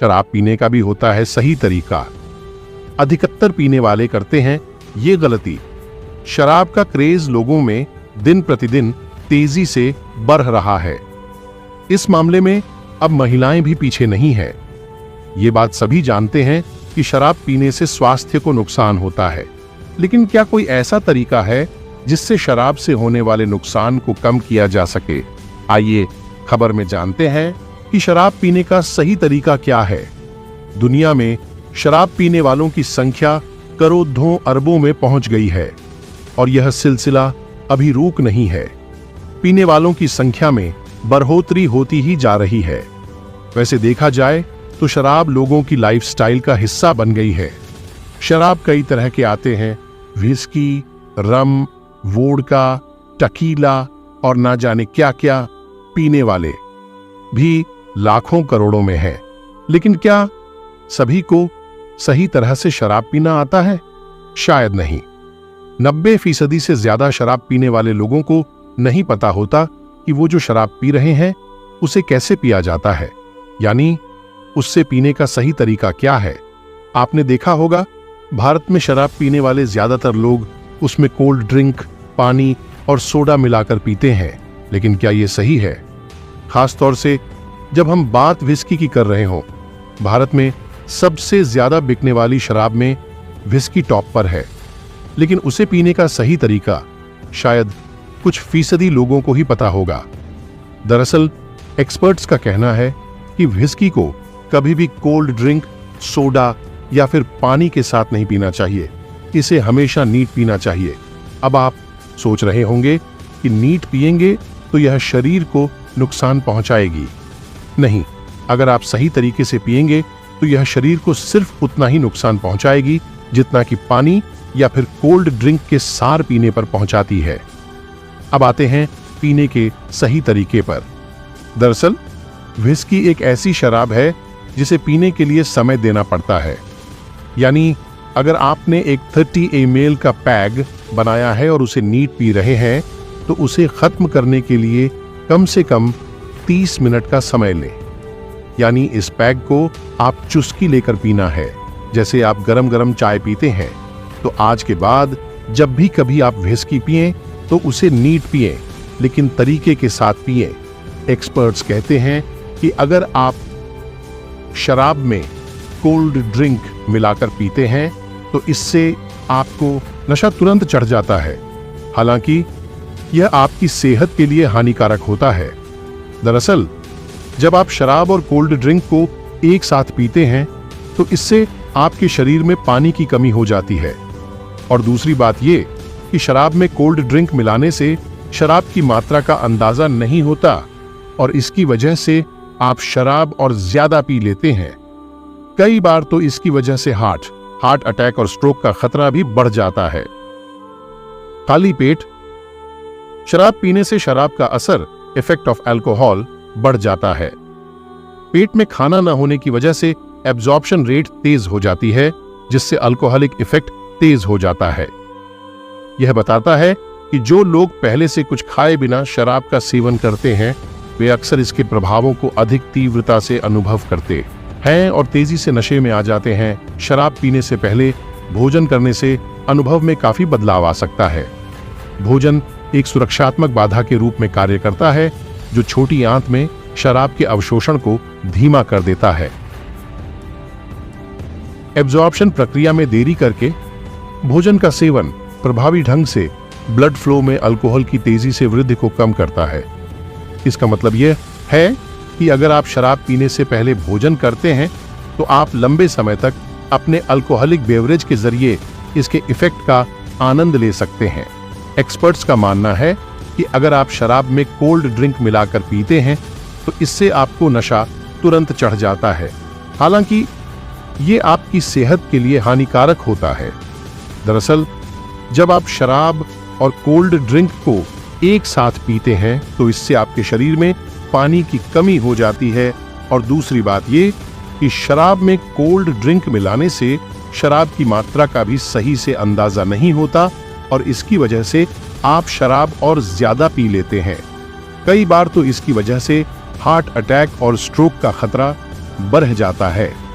शराब पीने का भी होता है सही तरीका। अधिकतर पीने वाले करते हैं ये गलती। शराब का क्रेज लोगों में दिन प्रतिदिन तेजी से बढ़ रहा है। इस मामले में अब महिलाएं भी पीछे नहीं है। ये बात सभी जानते हैं कि शराब पीने से स्वास्थ्य को नुकसान होता है, लेकिन क्या कोई ऐसा तरीका है जिससे शराब से होने वाले नुकसान को कम किया जा सके? आइए खबर में जानते हैं कि शराब पीने का सही तरीका क्या है। दुनिया में शराब पीने वालों की संख्या करोड़ों अरबों में पहुंच गई है और यह सिलसिला अभी रुक नहीं है। पीने वालों की संख्या में बढ़ोतरी होती ही जा रही है। वैसे देखा जाए तो शराब लोगों की लाइफस्टाइल का हिस्सा बन गई है। शराब कई तरह के आते हैं, विस्की, रम, वोडका, टकीला और ना जाने क्या क्या। पीने वाले भी लाखों करोड़ों में हैं। लेकिन क्या सभी को सही तरह से शराब पीना आता है? शायद नहीं। 90% से ज्यादा शराब पीने वाले लोगों को नहीं पता होता कि वो जो शराब पी रहे हैं उसे कैसे पिया जाता है, यानी उससे पीने का सही तरीका क्या है। आपने देखा होगा भारत में शराब पीने वाले ज्यादातर लोग उसमें कोल्ड ड्रिंक, पानी और सोडा मिलाकर पीते हैं। लेकिन क्या ये सही है? खासतौर से जब हम बात विस्की की कर रहे हों। भारत में सबसे ज्यादा बिकने वाली शराब में विस्की टॉप पर है, लेकिन उसे पीने का सही तरीका शायद कुछ फीसदी लोगों को ही पता होगा। दरअसल एक्सपर्ट्स का कहना है कि विस्की को कभी भी कोल्ड ड्रिंक, सोडा या फिर पानी के साथ नहीं पीना चाहिए। इसे हमेशा नीट पीना चाहिए। अब आप सोच रहे होंगे कि नीट पिएंगे तो यह शरीर को नुकसान पहुंचाएगी। नहीं, अगर आप सही तरीके से पिएंगे तो यह शरीर को सिर्फ उतना ही नुकसान पहुंचाएगी जितना कि पानी या फिर कोल्ड ड्रिंक के सार पीने पर पहुंचाती है। अब आते हैं पीने के सही तरीके पर। दरअसल विस्की एक ऐसी शराब है जिसे पीने के लिए समय देना पड़ता है। यानी अगर आपने एक 30 ml का पैग बनाया है और उसे नीट पी रहे हैं तो उसे खत्म करने के लिए कम से कम 30 मिनट का समय लें। यानी इस पैग को आप चुस्की लेकर पीना है, जैसे आप गरम गरम चाय पीते हैं। तो आज के बाद जब भी कभी आप विस्की पिएं तो उसे नीट पिएं, लेकिन तरीके के साथ पिएं। एक्सपर्ट्स कहते हैं कि अगर आप शराब में कोल्ड ड्रिंक मिलाकर पीते हैं तो इससे आपको नशा तुरंत चढ़ जाता है। हालांकि यह आपकी सेहत के लिए हानिकारक होता है। दरअसल जब आप शराब और कोल्ड ड्रिंक को एक साथ पीते हैं तो इससे आपके शरीर में पानी की कमी हो जाती है। और दूसरी बात यह कि शराब में कोल्ड ड्रिंक मिलाने से शराब की मात्रा का अंदाजा नहीं होता और इसकी वजह से आप शराब और ज्यादा पी लेते हैं। कई बार तो इसकी वजह से हार्ट अटैक और स्ट्रोक का खतरा भी बढ़ जाता है। खाली पेट शराब पीने से शराब का असर, इफेक्ट ऑफ अल्कोहल, बढ़ जाता है। पेट में खाना न होने की वजह से एब्जॉर्प्शन रेट तेज हो जाती है, जिससे अल्कोहलिक इफेक्ट तेज हो जाता है। यह बताता है कि जो लोग पहले से कुछ खाए बिना शराब का सेवन करते हैं वे अक्सर इसके प्रभावों को अधिक तीव्रता से अनुभव करते हैं और तेजी से नशे में आ जाते हैं। शराब पीने से पहले भोजन करने से अनुभव में काफी बदलाव आ सकता है। भोजन एक सुरक्षात्मक बाधा के रूप में कार्य करता है जो छोटी आंत में शराब के अवशोषण को धीमा कर देता है। एब्जॉर्प्शन प्रक्रिया में देरी करके भोजन का सेवन प्रभावी ढंग से ब्लड फ्लो में अल्कोहल की तेजी से वृद्धि को कम करता है। इसका मतलब यह है कि अगर आप शराब पीने से पहले भोजन करते हैं तो आप लंबे समय तक अपने अल्कोहलिक बेवरेज के जरिए इसके इफेक्ट का आनंद ले सकते हैं। एक्सपर्ट्स का मानना है कि अगर आप शराब में कोल्ड ड्रिंक मिलाकर पीते हैं तो इससे आपको नशा तुरंत चढ़ जाता है। हालांकि ये आपकी सेहत के लिए हानिकारक होता है। दरअसल जब आप शराब और कोल्ड ड्रिंक को एक साथ पीते हैं तो इससे आपके शरीर में पानी की कमी हो जाती है। और दूसरी बात ये कि शराब में कोल्ड ड्रिंक मिलाने से शराब की मात्रा का भी सही से अंदाजा नहीं होता और इसकी वजह से आप शराब और ज्यादा पी लेते हैं। कई बार तो इसकी वजह से हार्ट अटैक और स्ट्रोक का खतरा बढ़ जाता है।